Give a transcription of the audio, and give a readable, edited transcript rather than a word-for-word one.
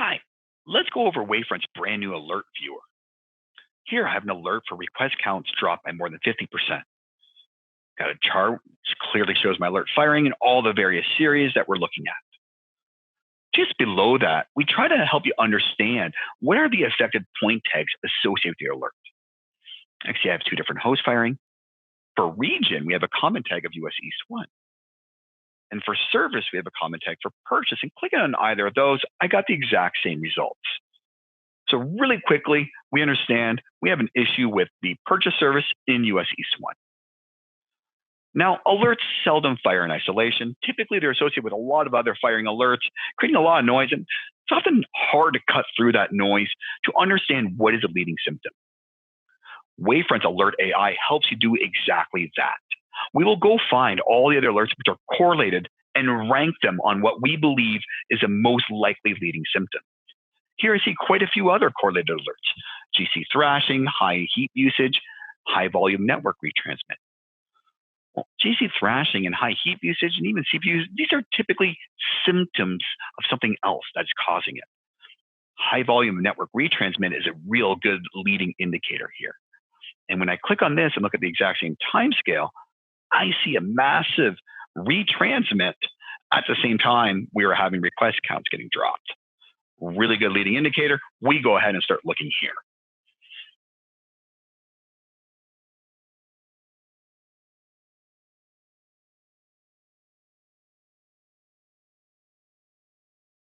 Hi, let's go over Wavefront's brand new alert viewer. Here I have an alert for request counts dropped by more than 50%. Got a chart which clearly shows my alert firing and all the various series that we're looking at. Just below that, we try to help you understand what are the affected point tags associated with your alert. Actually, I have two different hosts firing. For region, we have a common tag of US East 1. And for service, we have a common tag for purchase. And clicking on either of those, I got the exact same results. So really quickly, we understand we have an issue with the purchase service in US East 1. Now, alerts seldom fire in isolation. Typically, they're associated with a lot of other firing alerts, creating a lot of noise, and it's often hard to cut through that noise to understand what is a leading symptom. Wavefront's Alert AI helps you do exactly that. We will go find all the other alerts which are correlated and rank them on what we believe is the most likely leading symptom. Here I see quite a few other correlated alerts: GC thrashing, high heat usage, high volume network retransmit. Well, GC thrashing and high heat usage and even CPUs, these are typically symptoms of something else that's causing it. High volume network retransmit is a real good leading indicator here. And when I click on this and look at the exact same time scale, I see a massive retransmit at the same time we are having request counts getting dropped. Really good leading indicator. We go ahead and start looking here.